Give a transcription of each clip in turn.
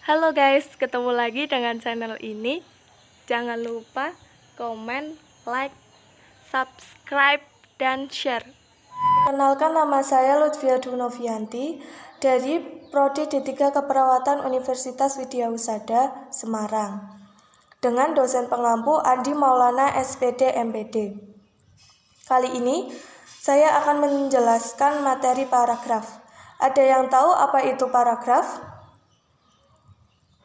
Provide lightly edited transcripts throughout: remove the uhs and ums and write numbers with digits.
Halo guys, ketemu lagi dengan channel ini. Jangan lupa komen, like, subscribe, dan share. Kenalkan, nama saya Lutfia Dunovianti dari Prodi D3 Keperawatan Universitas Widya Husada, Semarang, dengan dosen pengampu Andi Maulana SPD MPD. Kali ini saya akan menjelaskan materi paragraf. Ada yang tahu apa itu paragraf?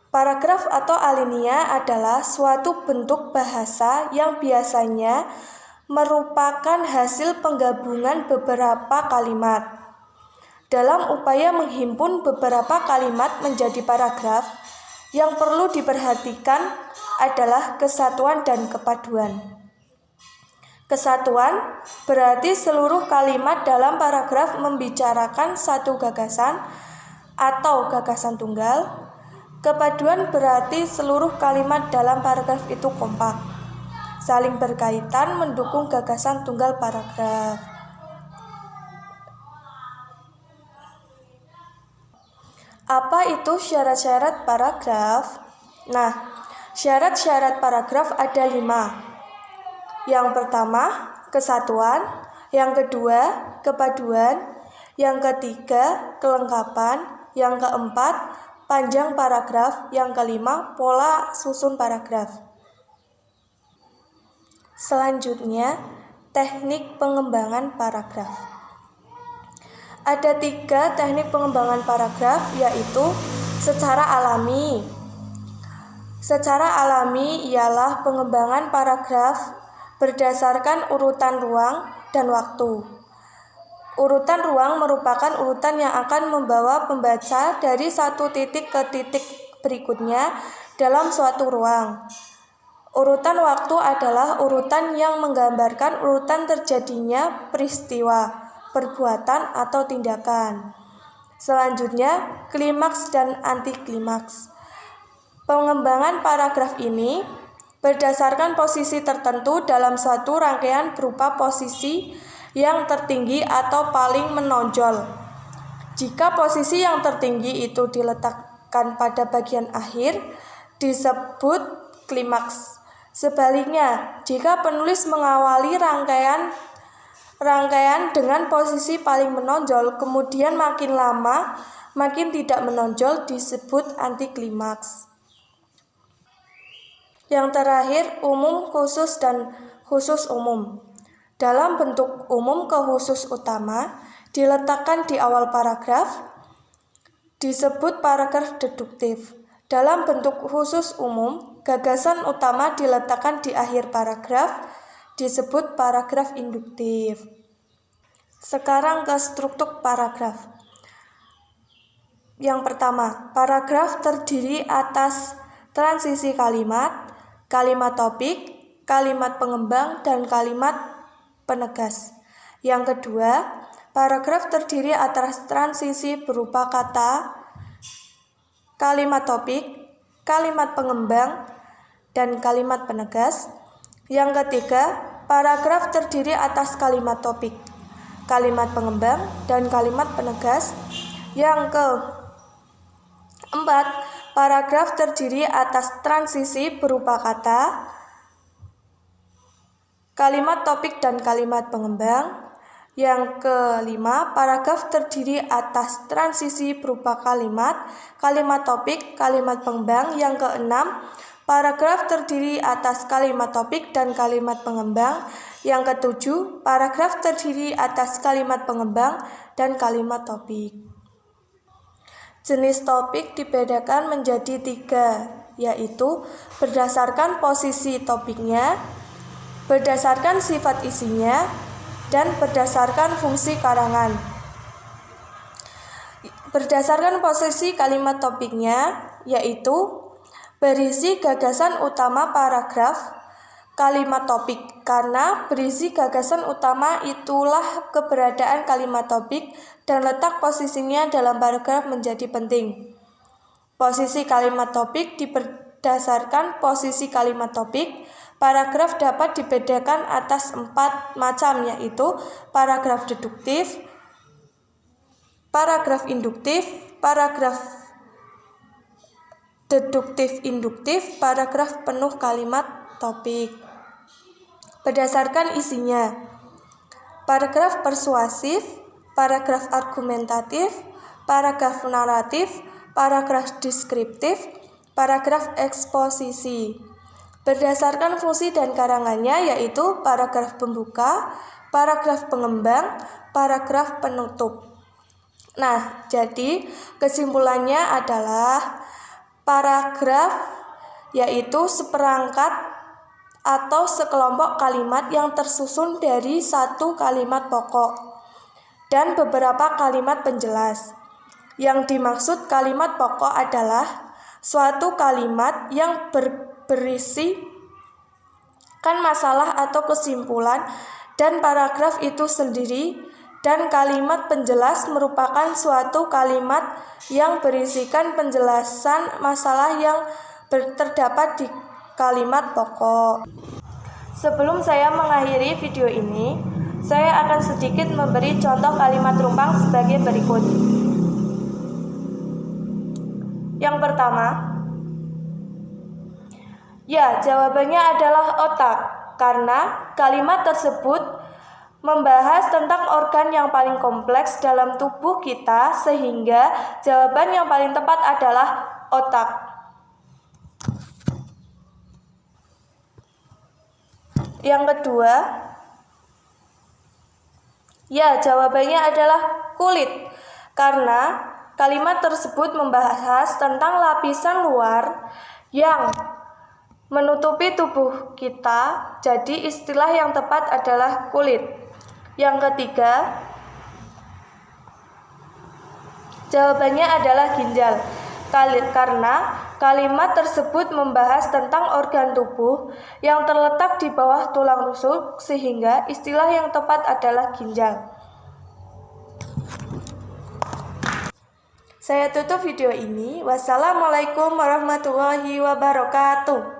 Paragraf atau alinea adalah suatu bentuk bahasa yang biasanya merupakan hasil penggabungan beberapa kalimat. Dalam upaya menghimpun beberapa kalimat menjadi paragraf, yang perlu diperhatikan adalah kesatuan dan kepaduan. Kesatuan berarti seluruh kalimat dalam paragraf membicarakan satu gagasan atau gagasan tunggal. Kepaduan berarti seluruh kalimat dalam paragraf itu kompak, saling berkaitan, mendukung gagasan tunggal paragraf. Apa itu syarat-syarat paragraf? Nah, syarat-syarat paragraf ada 5. Yang pertama, kesatuan. Yang kedua, kepaduan. Yang ketiga, kelengkapan. Yang keempat, panjang paragraf. Yang kelima, pola susun paragraf. Selanjutnya, teknik pengembangan paragraf. Ada 3 teknik pengembangan paragraf, yaitu secara alami. Secara alami ialah pengembangan paragraf berdasarkan urutan ruang dan waktu. Urutan ruang merupakan urutan yang akan membawa pembaca dari satu titik ke titik berikutnya dalam suatu ruang. Urutan waktu adalah urutan yang menggambarkan urutan terjadinya peristiwa, perbuatan, atau tindakan. Selanjutnya, klimaks dan antiklimaks. Pengembangan paragraf ini berdasarkan posisi tertentu dalam suatu rangkaian berupa posisi yang tertinggi atau paling menonjol. Jika posisi yang tertinggi itu diletakkan pada bagian akhir, disebut klimaks. Sebaliknya, jika penulis mengawali rangkaian dengan posisi paling menonjol, kemudian makin lama makin tidak menonjol, disebut antiklimaks. Yang terakhir, umum, khusus, dan khusus umum. Dalam bentuk umum ke khusus utama diletakkan di awal paragraf, disebut paragraf deduktif. Dalam bentuk khusus umum, gagasan utama diletakkan di akhir paragraf, disebut paragraf induktif. Sekarang ke struktur paragraf. Yang pertama, paragraf terdiri atas transisi kalimat, kalimat topik, kalimat pengembang, dan kalimat penegas. Yang kedua, paragraf terdiri atas transisi berupa kata, kalimat topik, kalimat pengembang, dan kalimat penegas. Yang ketiga, paragraf terdiri atas kalimat topik, kalimat pengembang, dan kalimat penegas. Yang keempat, paragraf terdiri atas transisi berupa kata, kalimat topik, dan kalimat pengembang. Yang kelima, paragraf terdiri atas transisi berupa kalimat, kalimat topik, kalimat pengembang. Yang keenam, paragraf terdiri atas kalimat topik dan kalimat pengembang. Yang ketujuh, paragraf terdiri atas kalimat pengembang dan kalimat topik. Jenis topik dibedakan menjadi 3, yaitu berdasarkan posisi topiknya, berdasarkan sifat isinya, dan berdasarkan fungsi karangan. Berdasarkan posisi kalimat topiknya, yaitu berisi gagasan utama paragraf, kalimat topik. Karena berisi gagasan utama itulah keberadaan kalimat topik dan letak posisinya dalam paragraf menjadi penting. Posisi kalimat topik berdasarkan posisi kalimat topik. Paragraf dapat dibedakan atas 4 macam, yaitu paragraf deduktif, paragraf induktif, paragraf deduktif-induktif, paragraf penuh kalimat topik. Berdasarkan isinya, paragraf persuasif, paragraf argumentatif, paragraf naratif, paragraf deskriptif, paragraf eksposisi. Berdasarkan fungsi dan karangannya, yaitu paragraf pembuka, paragraf pengembang, paragraf penutup. Nah, jadi kesimpulannya adalah paragraf yaitu seperangkat atau sekelompok kalimat yang tersusun dari satu kalimat pokok dan beberapa kalimat penjelas. Yang dimaksud kalimat pokok adalah suatu kalimat yang berisi kan masalah atau kesimpulan dan paragraf itu sendiri, dan kalimat penjelas merupakan suatu kalimat yang berisikan penjelasan masalah yang terdapat di kalimat pokok. Sebelum saya mengakhiri video ini, saya akan sedikit memberi contoh kalimat rumpang sebagai berikut. Yang pertama, ya, jawabannya adalah otak, karena kalimat tersebut membahas tentang organ yang paling kompleks dalam tubuh kita, sehingga jawaban yang paling tepat adalah otak. Yang kedua, ya, jawabannya adalah kulit, karena kalimat tersebut membahas tentang lapisan luar yang menutupi tubuh kita, jadi istilah yang tepat adalah kulit. Yang ketiga, jawabannya adalah ginjal, karena kalimat tersebut membahas tentang organ tubuh yang terletak di bawah tulang rusuk, sehingga istilah yang tepat adalah ginjal. Saya tutup video ini. Wassalamualaikum warahmatullahi wabarakatuh.